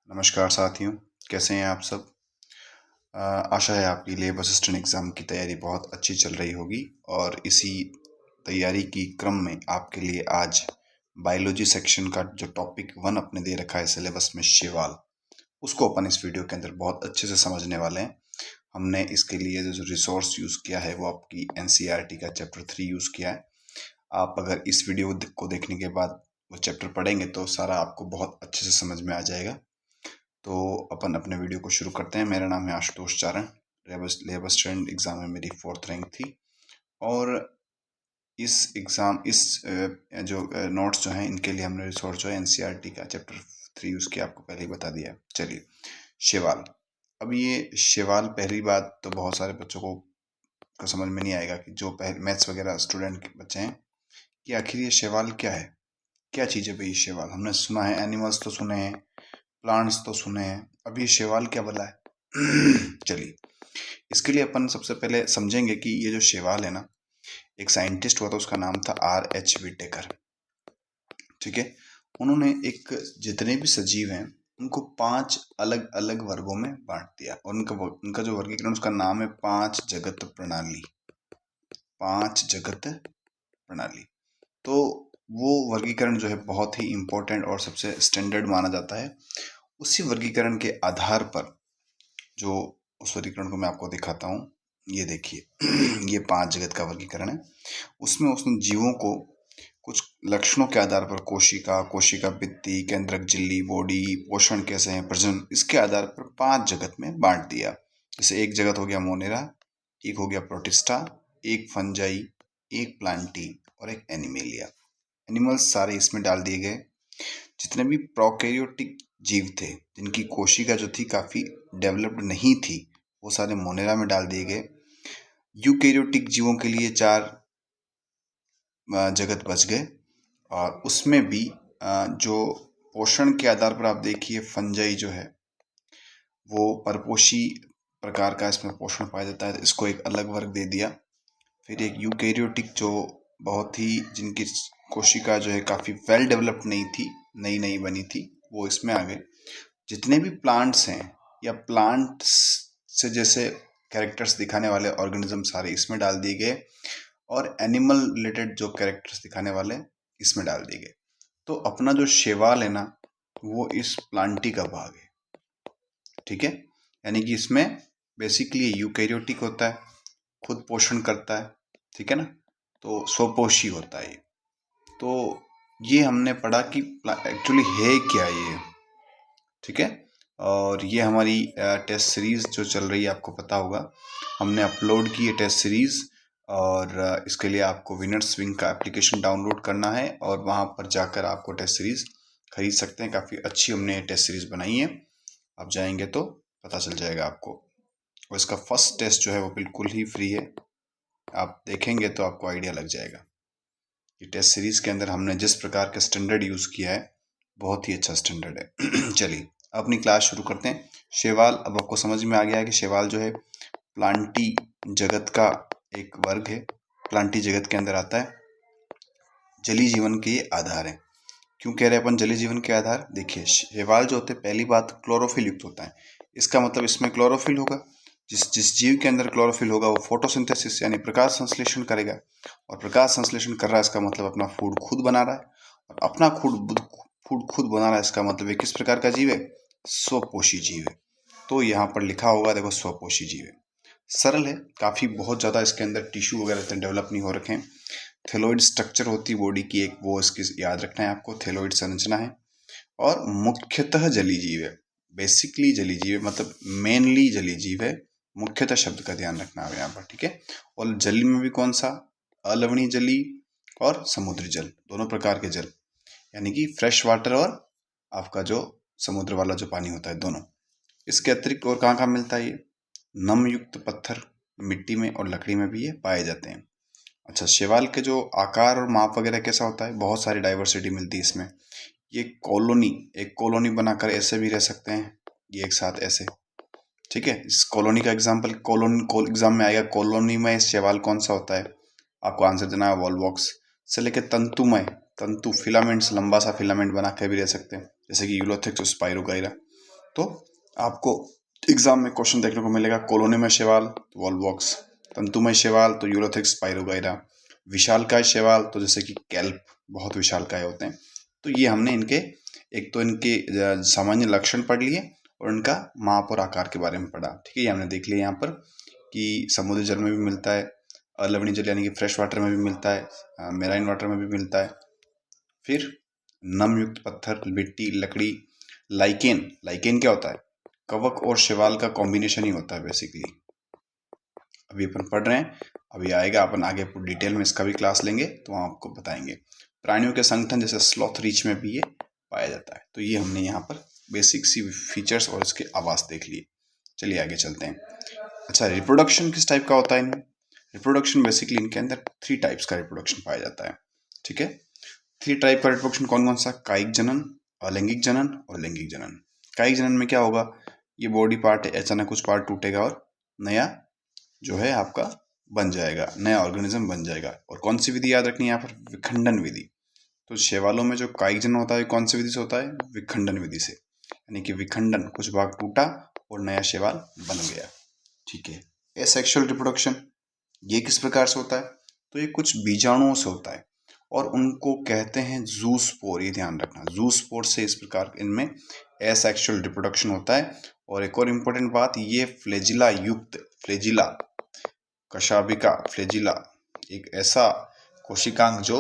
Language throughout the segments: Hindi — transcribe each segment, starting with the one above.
नमस्कार साथियों, कैसे हैं आप सब। आशा है आपकी लेब असिस्टेंट एग्ज़ाम की तैयारी बहुत अच्छी चल रही होगी और इसी तैयारी की क्रम में आपके लिए आज बायोलॉजी सेक्शन का जो टॉपिक 1 अपने दे रखा है सिलेबस में शैवाल, उसको अपन इस वीडियो के अंदर बहुत अच्छे से समझने वाले हैं। हमने इसके लिए जो रिसोर्स यूज़ किया है वो आपकी एनसीईआरटी का चैप्टर 3 यूज़ किया है। आप अगर इस वीडियो को देखने के बाद वो चैप्टर पढ़ेंगे तो सारा आपको बहुत अच्छे से समझ में आ जाएगा। तो अपन अपने वीडियो को शुरू करते हैं। मेरा नाम है आशुतोष चारण। लेब असिस्टेंट एग्ज़ाम में मेरी 4th रैंक थी और इस जो नोट्स जो हैं इनके लिए हमने रिसोर्स जो है एनसीईआरटी का चैप्टर 3 यूज़ किया, आपको पहले ही बता दिया। चलिए, शैवाल। अब ये शैवाल, पहली बात तो बहुत सारे बच्चों को समझ में नहीं आएगा कि जो पहले मैथ्स वगैरह स्टूडेंट के बच्चे हैं कि आखिर ये शैवाल क्या है, क्या चीज़ है भाई ये शैवाल। हमने सुना है, एनिमल्स तो सुने हैं, प्लांट्स तो सुने हैं, अभी शैवाल क्या भला है। चलिए, इसके लिए अपन सबसे पहले समझेंगे कि ये जो शैवाल है ना, एक साइंटिस्ट हुआ था, उसका नाम था R.H. विटेकर। ठीक है, उन्होंने एक जितने भी सजीव हैं उनको 5 अलग अलग वर्गों में बांट दिया और उनका जो वर्गीकरण, उसका नाम है 5 जगत प्रणाली। 5 जगत प्रणाली। तो वो वर्गीकरण जो है बहुत ही इम्पोर्टेंट और सबसे स्टैंडर्ड माना जाता है। उसी वर्गीकरण के आधार पर जो उस वर्गीकरण को मैं आपको दिखाता हूँ, ये देखिए। ये 5 जगत का वर्गीकरण है। उसमें उसने जीवों को कुछ लक्षणों के आधार पर कोशिका भित्ति, केंद्रक झिल्ली, बॉडी, पोषण कैसे है, प्रजनन, इसके आधार पर 5 जगत में बांट दिया। जैसे एक जगत हो गया मोनेरा, एक हो गया प्रोटिस्टा, एक फंजाई, एक प्लांटी और एक एनिमेलिया। एनिमल्स सारे इसमें डाल दिए गए। जितने भी प्रोकैरियोटिक जीव थे जिनकी कोशिका जो थी काफ़ी डेवलप्ड नहीं थी, वो सारे मोनेरा में डाल दिए गए। यूकैरियोटिक जीवों के लिए 4 जगत बच गए और उसमें भी जो पोषण के आधार पर आप देखिए, फंजाई जो है वो परपोषी प्रकार का इसमें पोषण पाया जाता है, तो इसको एक अलग वर्ग दे दिया। फिर एक यूकैरियोटिक जो बहुत ही, जिनकी कोशिका जो है काफ़ी वेल डेवलप्ड नहीं थी, नई नई बनी थी, वो इसमें आ गए। जितने भी प्लांट्स हैं या प्लांट्स से जैसे कैरेक्टर्स दिखाने वाले ऑर्गेनिज्म, सारे इसमें डाल दिए गए और एनिमल रिलेटेड जो कैरेक्टर्स दिखाने वाले इसमें डाल दिए गए। तो अपना जो शैवाल है ना, वो इस प्लांटी का भाग है। ठीक है, यानी कि इसमें बेसिकली यूकैरियोटिक होता है, खुद पोषण करता है, ठीक है ना, तो स्वपोषी होता है ये। तो ये हमने पढ़ा कि एक्चुअली है क्या ये। ठीक है, और ये हमारी टेस्ट सीरीज़ जो चल रही है, आपको पता होगा हमने अपलोड की है टेस्ट सीरीज़, और इसके लिए आपको विनर्स विंग का एप्लीकेशन डाउनलोड करना है और वहाँ पर जाकर आपको टेस्ट सीरीज़ खरीद सकते हैं। काफ़ी अच्छी हमने टेस्ट सीरीज़ बनाई है, आप जाएंगे तो पता चल जाएगा आपको। और इसका फर्स्ट टेस्ट जो है वो बिल्कुल ही फ्री है, आप देखेंगे तो आपको आइडिया लग जाएगा। ये टेस्ट सीरीज़ के अंदर हमने जिस प्रकार का स्टैंडर्ड यूज़ किया है, बहुत ही अच्छा स्टैंडर्ड है। चलिए, अपनी क्लास शुरू करते हैं। शैवाल, अब आपको समझ में आ गया है कि शैवाल जो है प्लांटी जगत का एक वर्ग है, प्लांटी जगत के अंदर आता है। जलीय जीवन के ये आधार है। क्यों कह रहे हैं अपन जलीय जीवन के आधार? देखिए, शैवाल जो होते हैं, पहली बात क्लोरोफिल युक्त होता है। इसका मतलब इसमें क्लोरोफिल होगा। जिस जिस जीव के अंदर क्लोरोफिल होगा वो फोटोसिंथेसिस यानी प्रकाश संश्लेषण करेगा, और प्रकाश संश्लेषण कर रहा है, इसका मतलब अपना फूड खुद बना रहा है। और अपना फूड खुद बना रहा है, इसका मतलब ये किस प्रकार का जीव है? स्वपोषी जीव है। तो यहाँ पर लिखा होगा, देखो, स्वपोषी जीव है। सरल है काफ़ी, बहुत ज़्यादा इसके अंदर टिश्यू वगैरह इतने डेवलप नहीं हो रखे हैं। थैलोइड स्ट्रक्चर होती है बॉडी की एक, वो इसकी याद रखना है आपको, थैलोइड संरचना है। और मुख्यतः जलीय जीव है, बेसिकली जलीय जीव है, मतलब मेनली जलीय जीव है। मुख्यतः शब्द का ध्यान रखना है यहाँ पर, ठीक है। और जल में भी कौन सा? अलवणीय जली और समुद्री जल, दोनों प्रकार के जल, यानी कि फ्रेश वाटर और आपका जो समुद्र वाला जो पानी होता है, दोनों। इसके अतिरिक्त और कहाँ कहाँ मिलता है ये? नम युक्त पत्थर, मिट्टी में और लकड़ी में भी ये पाए जाते हैं। अच्छा, शैवाल के जो आकार और माप वगैरह कैसा होता है? बहुत सारी डाइवर्सिटी मिलती है इसमें। ये एक कॉलोनी बनाकर ऐसे भी रह सकते हैं, ये एक साथ ऐसे, ठीक है। इस कॉलोनी का एग्जांपल एग्जाम में आएगा। कॉलोनी में शैवाल कौन सा होता है? आपको आंसर देना है वॉलवॉक्स। से लेकर तंतु फिलामेंट्स, लंबा सा फिलामेंट बना कर भी रह सकते हैं, जैसे कि यूलोथेक्स और स्पाइरोगाइरा। तो आपको एग्जाम में क्वेश्चन देखने को मिलेगा कोलोनेमय शैवाल तो वॉल्वॉक्स, तंतुमय शैवाल तो यूरोथ्रिक्स स्पाइरोगाइरा, विशालकाय शैवाल तो जैसे कि कैल्प बहुत विशालकाय होते हैं। तो ये हमने इनके एक तो इनके सामान्य लक्षण पढ़ लिए और इनका माप और आकार के बारे में पढ़ा। ठीक है, ये हमने देख लिया यहाँ पर कि समुद्री जल में भी मिलता है, लवणीय जल यानी कि फ्रेश वाटर में भी मिलता है, मेराइन वाटर में भी मिलता है। फिर नम युक्त पत्थर, मिट्टी, लकड़ी, लाइकेन। लाइकेन क्या होता है? कवक और शैवाल का कॉम्बिनेशन ही होता है बेसिकली। अभी अपन पढ़ रहे हैं, अभी आएगा, अपन आगे पूरी डिटेल में इसका भी क्लास लेंगे तो वहाँ आपको बताएंगे। प्राणियों के संगठन जैसे स्लॉथ रीच में भी ये पाया जाता है। तो ये हमने यहाँ पर बेसिक सी फीचर्स और इसके आवास देख लिए। चलिए आगे चलते हैं। अच्छा, रिप्रोडक्शन किस टाइप का होता है इनमें? रिप्रोडक्शन बेसिकली इनके अंदर 3 टाइप्स का रिप्रोडक्शन पाया जाता है। ठीक है, 3 टाइप का रिप्रोडक्शन कौन कौन सा? कायिक जनन, अलैंगिक जनन और लैंगिक जनन। कायिक जनन में क्या होगा? ये बॉडी पार्ट अचानक कुछ पार्ट टूटेगा और नया जो है आपका बन जाएगा, नया ऑर्गेनिज्म बन जाएगा। और कौन सी विधि याद रखनी है यहाँ पर? विखंडन विधि। तो शैवालों में जो कायिक जनन होता है कौन सी विधि से होता है? विखंडन विधि से, यानी कि विखंडन, कुछ भाग टूटा और नया शैवाल बन गया। ठीक है। एसेक्सुअल रिप्रोडक्शन ये किस प्रकार से होता है? तो ये कुछ बीजाणुओं से होता है और उनको कहते हैं जूस्पोर। ये ध्यान रखना, जूस्पोर से इस प्रकार इनमें एसेक्सुअल रिप्रोडक्शन होता है। और एक और इम्पोर्टेंट बात, ये फ्लैजिला युक्त, फ्लैजिला, कशाभिका फ्लैजिला, एक ऐसा कोशिकांग जो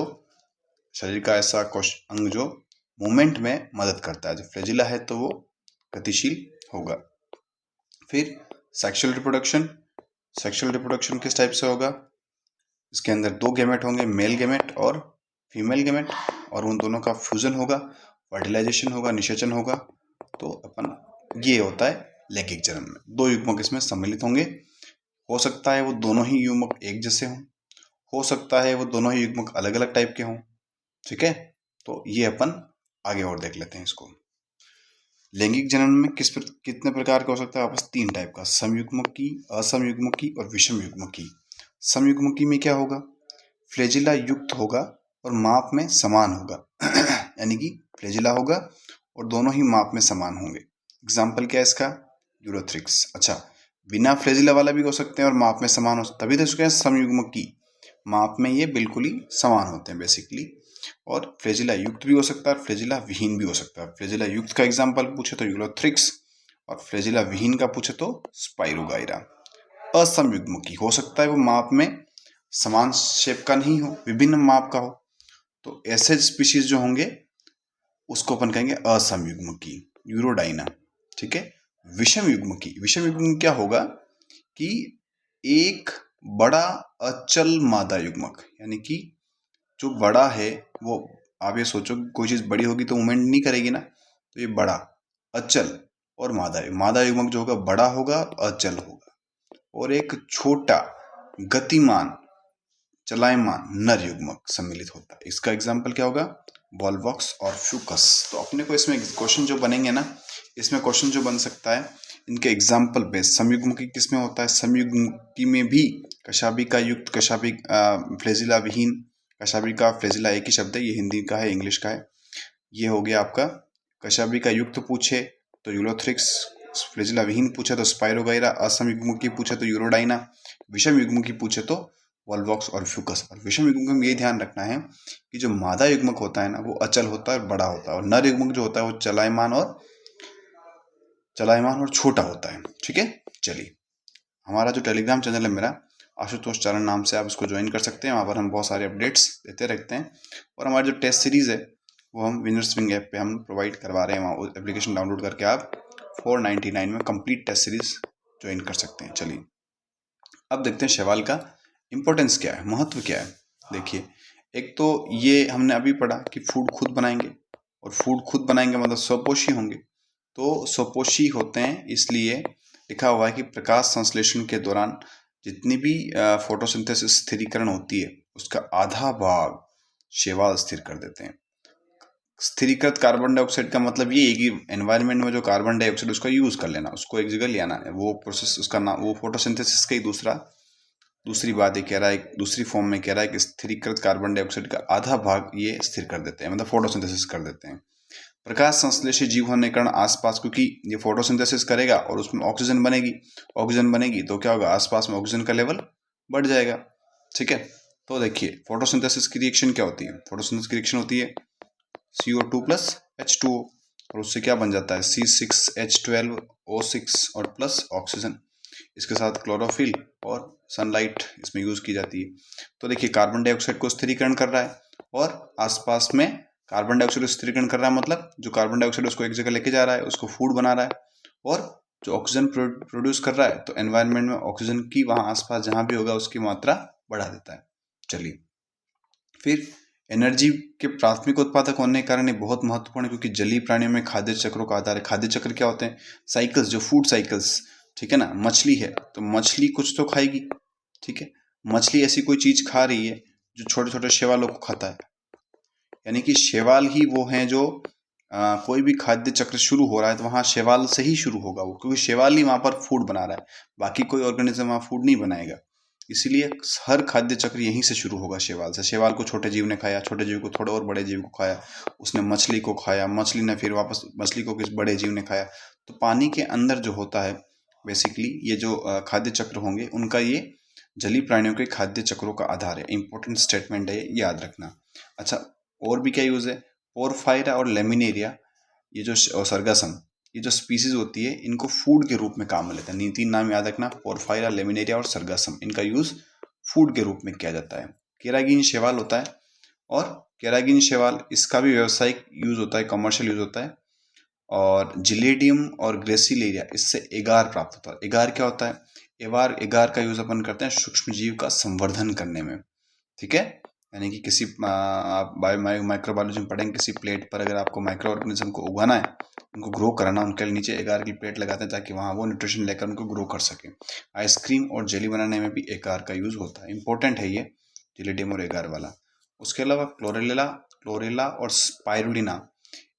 शरीर का ऐसा अंग जो मूवमेंट में मदद करता है। जो फ्लैजिला है तो वो गतिशील होगा। फिर सेक्सुअल रिप्रोडक्शन, सेक्सुअल रिप्रोडक्शन किस टाइप से होगा? इसके अंदर 2 गैमेट होंगे, मेल गैमेट और फीमेल गैमेट, और उन दोनों का फ्यूजन होगा, फर्टिलाइजेशन होगा, निषेचन होगा। तो अपन ये होता है लैंगिक जनन में। 2 युग्मक इसमें सम्मिलित होंगे। हो सकता है वो दोनों ही युग्मक एक जैसे हों, हो सकता है वो दोनों ही युग्मक अलग अलग टाइप के हों। ठीक है, तो ये अपन आगे और देख लेते हैं इसको। लैंगिक जनन में कितने प्रकार का हो सकता है? आपस 3 टाइप का, समयुग्मकी, असमयुग्मकी और विषम युग्मकी। समयुग्मकी में क्या होगा? फ्लैजिला युक्त होगा और माप में समान होगा यानी कि फ्लैजिला होगा और दोनों ही माप में समान होंगे। एग्जाम्पल क्या है इसका? यूरोथ्रिक्स। अच्छा, बिना फ्लैजिला वाला भी हो सकते हैं और माप में समान हो, तभी तो इसको समयुग्मकी, माप में ये बिल्कुल ही समान होते हैं बेसिकली। और फ्लैजिला युक्त भी हो सकता है, फ्लैजिला विहीन भी हो सकता है। फ्लैजिला युक्त का एग्जाम्पल पूछे तो यूरोथ्रिक्स, और फ्लैजिला विहीन का पूछे तो स्पाइरोगाइरा। असमयुग्मकी हो सकता है वो माप में समान शेप का नहीं हो, विभिन्न माप का हो, तो ऐसे स्पीशीज जो होंगे उसको अपन कहेंगे असमयुग्मकी, यूरोडाइना। ठीक है। विषम युग्मकी, विषम युग्मकी क्या होगा कि एक बड़ा अचल मादा युग्मक, यानी कि जो बड़ा है वो, आप ये सोचो कोई चीज बड़ी होगी तो मूवमेंट नहीं करेगी ना, तो ये बड़ा, अचल और मादा युग्मक जो होगा बड़ा होगा, अचल होगा। और एक छोटा गतिमान चलायमान नर युग्मक सम्मिलित होता है। इसका एग्जाम्पल क्या होगा? वॉल्वॉक्स और फ्यूकस। तो अपने को इसमें क्वेश्चन जो बनेंगे ना, इसमें क्वेश्चन जो बन सकता है इनके एग्जाम्पल बेस्ड। समयुग्मकी किस में होता है? समयुग्मकी में भी कशाभिका युक्त, फ्लैजिला विहीन, कशाभिका फ्लैजिला एक ही शब्द है, ये हिंदी का है, इंग्लिश का है। ये हो गया आपका कशाभिका युक्त पूछे तो यूरोथ्रिक्स, फ्लैजिला विहीन पूछे तो स्पाइरोगाइरा, असमयुग्मकी पूछे तो यूरोडाइना, विषम युग्मकी पूछे तो वॉल्वॉक्स और फ्यूकस। और विषम युग्मक में ये ध्यान रखना है कि जो मादा युग्मक होता है ना वो अचल होता है और बड़ा होता है, और नर युग्मक जो होता है वो चलायमान और छोटा होता है। ठीक है। चलिए, हमारा जो टेलीग्राम चैनल है मेरा, आशुतोष चारण नाम से, आप इसको ज्वाइन कर सकते हैं। वहाँ पर हम बहुत सारे अपडेट्स देते रहते हैं। और हमारी जो टेस्ट सीरीज़ है वो हम विनर्स विंग ऐप पे हम प्रोवाइड करवा रहे हैं। वहाँ एप्लीकेशन डाउनलोड करके आप 499 में कंप्लीट टेस्ट सीरीज ज्वाइन कर सकते हैं। चलिए अब देखते हैं शैवाल का इम्पोर्टेंस क्या है, महत्व क्या है। देखिए, एक तो ये हमने अभी पढ़ा कि फूड खुद बनाएंगे, और फूड खुद बनाएंगे मतलब स्वपोषी होंगे। तो स्वपोषी होते हैं इसलिए लिखा हुआ है कि प्रकाश संश्लेषण के दौरान जितनी भी फोटोसिंथेसिस स्थिरीकरण होती है उसका आधा भाग शैवाल स्थिर कर देते हैं। स्थिरीकृत कार्बन डाइऑक्साइड का मतलब ये है कि एनवायरनमेंट में जो कार्बन डाइऑक्साइड उसका यूज कर लेना, उसको एक जगह ले आना है, वो प्रोसेस उसका नाम, वो फोटोसिंथेसिस का ही दूसरी बात ये कह रहा है, दूसरी फॉर्म में कह रहा है कि स्थिरीकृत कार्बन डाइऑक्साइड का आधा भाग ये स्थिर कर देते हैं, मतलब फोटोसिंथेसिस कर देते हैं। प्रकाश संश्लेषी जीव होने के कारण आसपास, क्योंकि ये फोटोसिंथेसिस करेगा और उसमें ऑक्सीजन बनेगी तो क्या होगा, आसपास में ऑक्सीजन का लेवल बढ़ जाएगा। ठीक है, तो देखिए फोटोसिंथेसिस की रिएक्शन क्या होती है, फोटोसिंथेसिस की रिएक्शन होती है CO2 प्लस H2O, और उससे क्या बन जाता है C6H12O6 और प्लस ऑक्सीजन, इसके साथ क्लोरोफिल और सनलाइट इसमें यूज की जाती है। तो देखिए कार्बन डाइऑक्साइड को स्थिरीकरण कर रहा है और आसपास में कार्बन डाइऑक्साइड को स्थिरीकरण कर रहा है, मतलब जो कार्बन डाइऑक्साइड उसको एक जगह लेके जा रहा है, उसको फूड बना रहा है, और जो ऑक्सीजन प्रोड्यूस कर रहा है, तो एनवायरनमेंट में ऑक्सीजन की वहां आसपास जहां भी होगा उसकी मात्रा बढ़ा देता है। चलिए, फिर एनर्जी के प्राथमिक उत्पादक होने के कारण ये बहुत महत्वपूर्ण है, क्योंकि जलीय प्राणियों में खाद्य चक्रों का आधार है। खाद्य चक्र क्या होते हैं, साइकिल्स, जो फूड साइकिल्स, ठीक है ना। मछली है तो मछली कुछ तो खाएगी, ठीक है। मछली ऐसी कोई चीज खा रही है जो छोटे छोटे शैवालों को खाता है, यानी कि शैवाल ही वो हैं जो कोई भी खाद्य चक्र शुरू हो रहा है तो वहाँ शैवाल से ही शुरू होगा वो, क्योंकि शैवाल ही वहाँ पर फूड बना रहा है, बाकी कोई ऑर्गेनिज्म वहाँ फूड नहीं बनाएगा। इसीलिए हर खाद्य चक्र यहीं से शुरू होगा, शैवाल से। शैवाल को छोटे जीव ने खाया, छोटे जीव को थोड़े और बड़े जीव को खाया, उसने मछली को खाया, मछली ने फिर वापस मछली को किस बड़े जीव ने खाया। तो पानी के अंदर जो होता है बेसिकली ये जो खाद्य चक्र होंगे उनका ये जलीय प्राणियों के खाद्य चक्रों का आधार है। इंपॉर्टेंट स्टेटमेंट है ये, याद रखना। अच्छा, और भी क्या यूज है, पोरफायरा और लेमिनेरिया, ये जो सरगासम, ये जो स्पीसीज होती है इनको फूड के रूप में काम में लेते हैं। तीन नाम याद रखना, पोरफायरा, लेमिनेरिया और सरगासम, इनका यूज फूड के रूप में किया जाता है। केरागिन शैवाल होता है, और केरागिन शैवाल इसका भी व्यावसायिक यूज होता है, कमर्शियल यूज होता है। और जिलेडियम और ग्रेसिलेरिया, इससे एगार प्राप्त होता है। एगार क्या होता है, एगार का यूज अपन करते हैं सूक्ष्म जीव का संवर्धन करने में, ठीक है। यानी कि किसी आप माइक्रोबायोलॉजी में पढ़ेंगे, किसी प्लेट पर अगर आपको माइक्रो ऑर्गेनिज्म को उगाना है, उनको ग्रो कराना, उनके नीचे एगार की प्लेट लगाते हैं ताकि वहाँ वो न्यूट्रिशन लेकर उनको ग्रो कर सके। आइसक्रीम और जेली बनाने में भी एगार का यूज होता है, इंपॉर्टेंट है ये जिलेडियम और एगार वाला। उसके अलावा क्लोरेला और स्पाइरुलिना,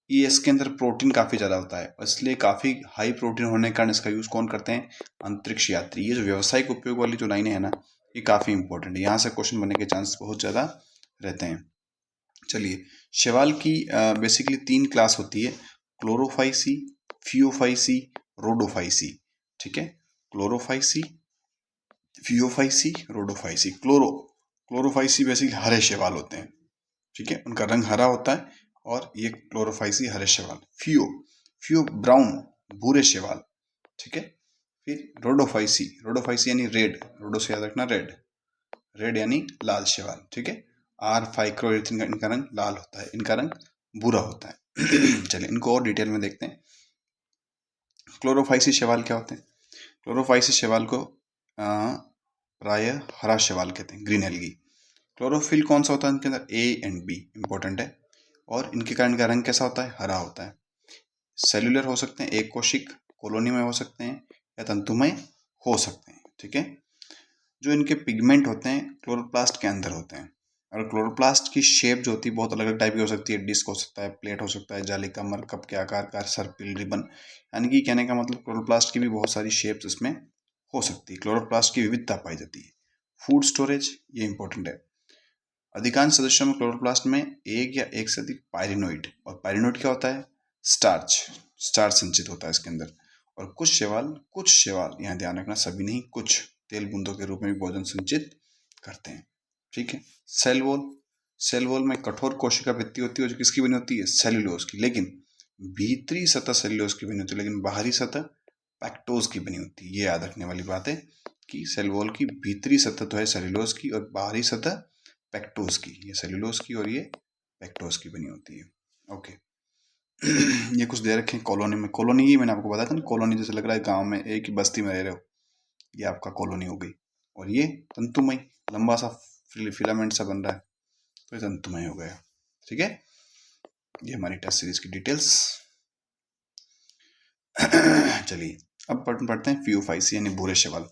ये इसके अंदर प्रोटीन काफ़ी ज़्यादा होता है, इसलिए काफ़ी हाई प्रोटीन होने के कारण इसका यूज़ कौन करते हैं, अंतरिक्ष यात्री। ये जो व्यावसायिक उपयोग वाली जो लाइनें हैं ना, ये काफ़ी इंपॉर्टेंट है, यहाँ से क्वेश्चन बनने के चांस बहुत ज़्यादा रहते हैं। चलिए, शैवाल की बेसिकली 3 क्लास होती है, क्लोरोफाइसी, फियोफाइसी, रोडोफाइसी, ठीक है। Chlorophyceae, phaeophyceae, rhodophyceae. Chlorophyceae basically हरे शैवाल होते हैं, ठीक है, उनका रंग हरा होता है, और ये क्लोरोफाइसी हरे शैवाल। फियो ब्राउन, भूरे शैवाल, ठीक है। फिर रोडोफाइसी यानी रेड, रोडो से याद रखना रेड, रेड यानी लाल शैवाल, ठीक है। आर फाइक्रोएरिथ्रिन का इनका रंग लाल होता है, इनका रंग भूरा होता है। चलिए इनको और डिटेल में देखते हैं। क्लोरोफाइसी शैवाल क्या होते हैं, क्लोरोफाइसी शैवाल को प्राय हरा शैवाल कहते हैं, ग्रीन एल्गी। क्लोरोफिल कौन सा होता है इनके अंदर, ए एंड बी, इंपॉर्टेंट है। और इनके कारण का रंग कैसा होता है, हरा होता है। सेल्यूलर हो सकते हैं, एक कोशिक, कॉलोनी में हो सकते हैं, या तंतुमय हो सकते हैं, ठीक है। जो इनके पिगमेंट होते हैं क्लोरोप्लास्ट के अंदर होते हैं, और क्लोरोप्लास्ट की शेप जो होती है बहुत अलग अलग टाइप की हो सकती है, डिस्क हो सकता है, प्लेट हो सकता है, जाली का मरकब के आकार का, सर्पिल, रिबन, यानी कि कहने का मतलब क्लोरोप्लास्ट की भी बहुत सारी शेप्स इसमें हो सकती है। क्लोरोप्लास्ट की विविधता पाई जाती है। फूड स्टोरेज, ये इंपॉर्टेंट है। अधिकांश सदस्यों में क्लोरोप्लास्ट में एक या एक से अधिक पायरिनोइड, और पायरिनोइड क्या होता है, स्टार्च संचित होता है इसके अंदर। और कुछ शैवाल, यहाँ ध्यान रखना सभी नहीं, कुछ तेल बूंदों के रूप में भी भोजन संचित करते हैं, ठीक है। सेल वॉल में कठोर कोशिका भित्ति होती है जो किसकी बनी होती है, सेल्यूलोज की, लेकिन भीतरी सतह सेल्यूलोज की बनी होती है, लेकिन बाहरी सतह पैक्टोज की बनी होती है। ये याद रखने वाली बात है कि सेल वॉल की भीतरी सतह तो है सेल्यूलोज की, और बाहरी सतह पैक्टोज की, ये सेल्यूलोज की और ये पैक्टोज की बनी होती है, ओके। ये कुछ दे रखे हैं कॉलोनी में, कॉलोनी ही मैंने आपको बताया था ना, कॉलोनी जैसे लग रहा है गांव में एक ही बस्ती में रह रहे हो, ये आपका कॉलोनी हो गई। और ये तंतुमय, लंबा सा फिलामेंट सा बन रहा है, तो ये तंतुमय हो गया, ठीक है। ये हमारी टेस्ट सीरीज की डिटेल्स। चलिए अब पढ़ते हैं फियोफाइसी यानी भूरे शैवाल।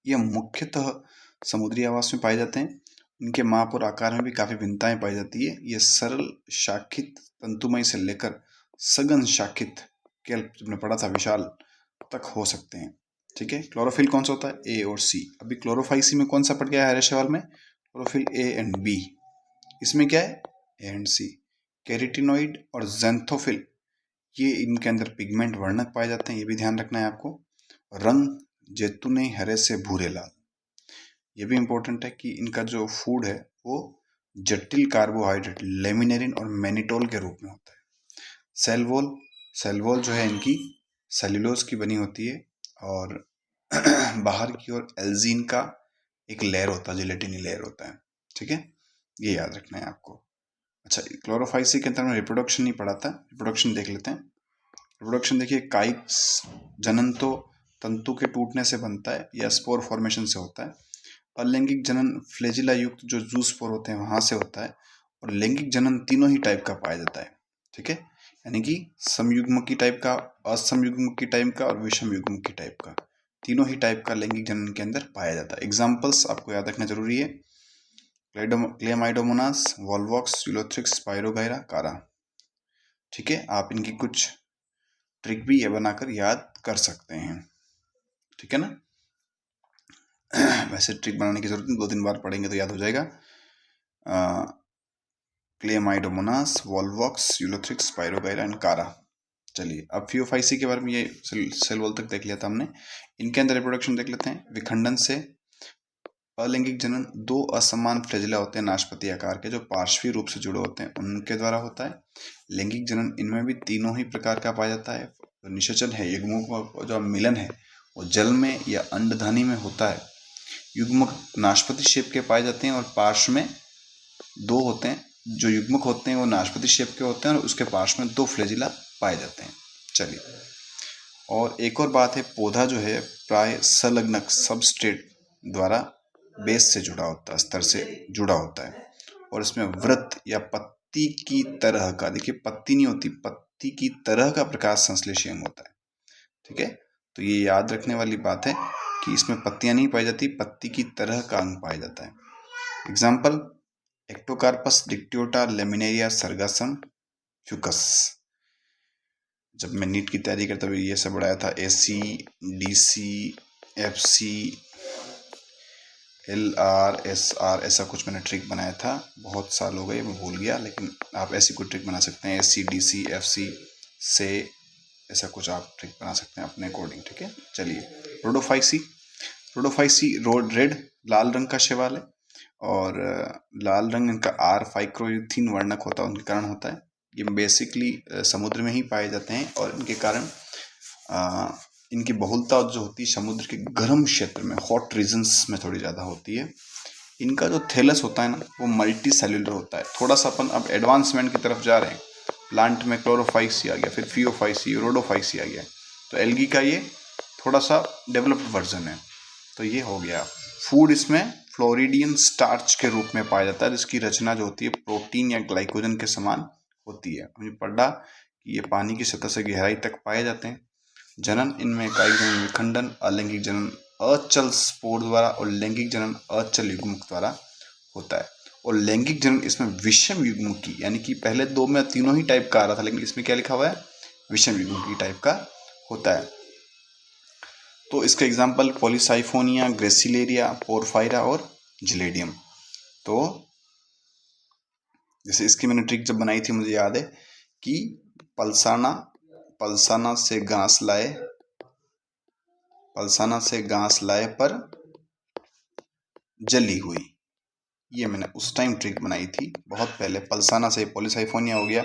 ये मुख्यतः समुद्री आवास में पाए जाते हैं, इनके माप और आकार में भी काफ़ी भिन्नताएं पाई जाती है। ये सरल शाखित तंतुमय से लेकर सघन शाखित, केल्प तुमने पढ़ा था विशाल, तक हो सकते हैं, ठीक है। क्लोरोफिल कौन सा होता है, ए और सी। अभी क्लोरोफाइसी में कौन सा पड़ गया है हरे शैवाल में, क्लोरोफिल ए एंड बी, इसमें क्या है, ए एंड सी। कैरोटीनॉइड और ज़ैंथोफिल, ये इनके अंदर पिगमेंट वर्णक पाए जाते हैं, ये भी ध्यान रखना है आपको। रंग जैतूनी हरे से भूरे लाल, ये भी इंपॉर्टेंट है कि इनका जो फूड है वो जटिल कार्बोहाइड्रेट लेमिनेरिन और मैनिटोल के रूप में होता है। सेल वॉल, सेल वॉल जो है इनकी सेल्यूलोज की बनी होती है और बाहर की ओर एल्जीन का एक लेयर होता है, जिलेटिनी लेयर होता है, ठीक है, ये याद रखना है आपको। अच्छा, क्लोरोफाइसी के अंदर में रिप्रोडक्शन नहीं पढ़ा था, रिप्रोडक्शन देख लेते हैं। रिप्रोडक्शन देखिए, काइक जनन तो तंतु के टूटने से बनता है या स्पोर फॉर्मेशन से होता है। अलैंगिक जनन फ्लैजिला युक्त जो जू स्पोर होते हैं वहां से होता है। और लैंगिक जनन तीनों ही टाइप का पाया जाता है, ठीक है, यानी कि समयुग्मकी टाइप का, असमयुग्मकी टाइप का और विषमयुग्मकी टाइप का, तीनों ही टाइप का लैंगिक जनन के अंदर पाया जाता है। एग्जाम्पल्स आपको याद रखना जरूरी है, क्लेमाइडोमोनास, वॉल्वॉक्स, यूलोथ्रिक्स, स्पाइरोगाइरा, कारा, ठीक है। आप इनकी कुछ ट्रिक भी ये बनाकर याद कर सकते हैं, ठीक है ना। वैसे ट्रिक बनाने की जरूरत नहीं, 2-3 बार पढ़ेंगे तो याद हो जाएगा। Chlamydomonas, Volvox, Ulothrix, spirogyra and कारा। चलिए अब फियोफाइसी के बारे में, ये सेल वॉल तक देख लिया था हमने। इनके अंदर रिप्रोडक्शन देख लेते हैं। विखंडन से अलैंगिक जनन दो असमान फ्लैजिला होते हैं नाशपाती आकार के, जो पार्श्वी रूप से जुड़े होते हैं, उनके द्वारा होता है। लैंगिक जनन इनमें भी तीनों ही प्रकार का पाया जाता है। तो निषेचन है, युग्मकों का जो मिलन है वो जल में या अंडधानी में होता है। युग्मक नाशपाती शेप के पाए जाते हैं और पार्श्व में दो होते हैं, जो युग्मक होते हैं वो नाशपाती शेप के होते हैं और उसके पार्श्व में दो फ्लैजिला पाए जाते हैं। चलिए, और एक और बात है, पौधा जो है प्राय संलग्नक सबस्ट्रेट द्वारा बेस से जुड़ा होता है, स्तर से जुड़ा होता है, और इसमें वृत्त या पत्ती की तरह का, देखिए पत्ती नहीं होती, पत्ती की तरह का प्रकाश संश्लेषी अंग होता है, ठीक है। तो ये याद रखने वाली बात है कि इसमें पत्तियां नहीं पाई जाती, पत्ती की तरह का अंग पाया जाता है। Example, Ectocarpus Dictyota, laminaria, sargassum, Fucus. जब मैं नीट की तैयारी करता हुआ ये सब बढ़ाया था, AC, DC, FC, LR, SR, ऐसा कुछ मैंने ट्रिक बनाया था, बहुत साल हो गए मैं भूल गया, लेकिन आप ऐसी कोई ट्रिक बना सकते हैं, AC, DC, FC से ऐसा कुछ आप ट्रिक बना सकते हैं अपने अकॉर्डिंग, ठीक है। चलिए, रोडोफाइसी, रोडोफाइसी रोड रेड, लाल रंग का शैवाल है, और लाल रंग इनका R-फाइक्रोयूथीन वर्णक होता है, उनके कारण होता है। ये बेसिकली समुद्र में ही पाए जाते हैं और इनके कारण इनकी बहुलता जो होती है समुद्र के गर्म क्षेत्र में, हॉट रीजन्स में थोड़ी ज़्यादा होती है। इनका जो थैलस होता है ना, वो मल्टी सेल्युलर होता है। थोड़ा सा अपन अब एडवांसमेंट की तरफ जा रहे हैं, प्लांट में क्लोरोफाइसी आ गया, फिर फियोफाइसी, रोडोफाइसी आ गया, तो एल्गी का ये थोड़ा सा डेवलप्ड वर्जन है। तो ये हो गया। फूड इसमें फ्लोरिडियन स्टार्च के रूप में पाया जाता है, जिसकी रचना जो होती है प्रोटीन या ग्लाइकोजन के समान होती है। हमने पढ़ा कि ये पानी की सतह से गहराई तक पाए जाते हैं। जनन इनमें कायिक जनन विखंडन, अलैंगिक जनन अचल स्पोर द्वारा और लैंगिक जनन अचल युग्मक द्वारा होता है। और लैंगिक जनन इसमें विषम युग्मकी, यानी कि पहले दो में तीनों ही टाइप का आ रहा था, लेकिन इसमें क्या लिखा हुआ है, विषम युग्मकी टाइप का होता है। तो इसका एग्जाम्पल पॉलीसाइफोनिया, ग्रेसिलेरिया, पोरफायरा और जिलेडियम। तो जैसे इसकी मैंने ट्रिक जब बनाई थी, मुझे याद है कि पलसाना से घास लाए, पलसाना से घास लाए पर जली हुई, ये मैंने उस टाइम ट्रिक बनाई थी बहुत पहले। पलसाना से पॉलीसाइफोनिया हो गया,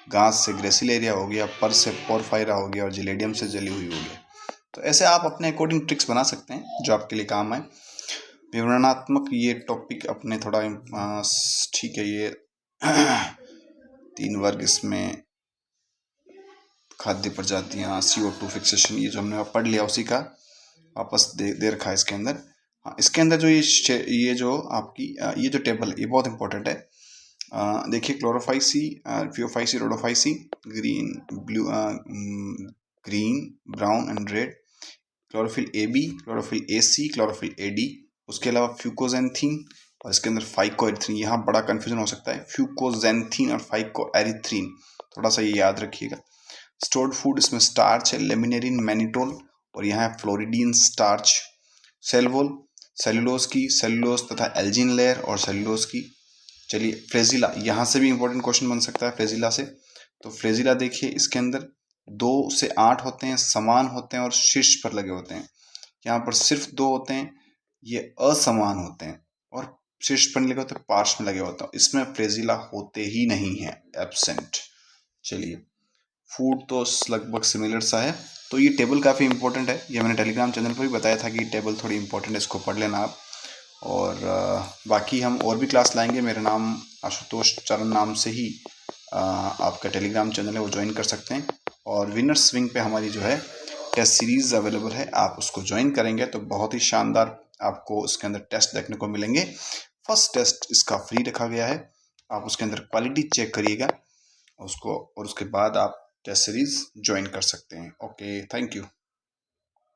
घास से ग्रेसिलेरिया हो गया, पर से पोरफायरा हो गया और जिलेडियम से जली हुई हो गया। तो ऐसे आप अपने अकॉर्डिंग ट्रिक्स बना सकते हैं जो आपके लिए काम आए। विवरणात्मक ये टॉपिक अपने थोड़ा ठीक है, ये 3 वर्ग इसमें खाद्य प्रजातियाँ, CO2 फिक्सेशन, ये जो हमने पढ़ लिया उसी का वापस दे रखा है इसके अंदर। हाँ, इसके अंदर जो ये जो आपकी ये जो टेबल ये बहुत इंपॉर्टेंट है। देखिए, Chlorophyceae, phaeophyceae, Rhodophyceae, green, blue, green, brown and red, chlorophyll AB, chlorophyll AC, chlorophyll AD, उसके अलावा फ्यूकोजेंथीन और इसके अंदर फाइकोएरिथ्रीन। यहाँ बड़ा कंफ्यूजन हो सकता है, फ्यूकोजेंथीन और फाइकोएरिथ्रीन, थोड़ा सा ये याद रखिएगा। स्टोर्ड फूड, इसमें स्टार्च है, लेमिनेरिन, मैनिटोल, और यहाँ है floridean starch. Cell wall, cellulose की, सेलुलोज तथा एल्जिन लेयर और सेलुलोज की, चलिए फ्रेजिला, यहाँ से भी इंपॉर्टेंट क्वेश्चन बन सकता है फ्रेजिला से। तो फ्रेजिला देखिए, इसके अंदर 2 से 8 होते हैं, समान होते हैं और शीर्ष पर लगे होते हैं। यहाँ पर सिर्फ 2 होते हैं, ये असमान होते हैं और शीर्ष पर नहीं लगे होते, पार्श्व में लगे होते हैं। इसमें फ्रेजिला होते ही नहीं है, एब्सेंट। चलिए फूड तो लगभग सिमिलर सा है। तो ये टेबल काफ़ी इंपॉर्टेंट है, ये मैंने टेलीग्राम चैनल पर भी बताया था कि टेबल थोड़ी इंपॉर्टेंट है, इसको पढ़ लेना आप। और बाकी हम और भी क्लास लाएंगे। मेरा नाम आशुतोष चरण नाम से ही आपका टेलीग्राम चैनल है, वो ज्वाइन कर सकते हैं। और विनर्स विंग पे हमारी जो है टेस्ट सीरीज़ अवेलेबल है, आप उसको ज्वाइन करेंगे तो बहुत ही शानदार आपको उसके अंदर टेस्ट देखने को मिलेंगे। फर्स्ट टेस्ट इसका फ्री रखा गया है, आप उसके अंदर क्वालिटी चेक करिएगा उसको, और उसके बाद आप टेस्ट सीरीज़ ज्वाइन कर सकते हैं। Okay, thank you.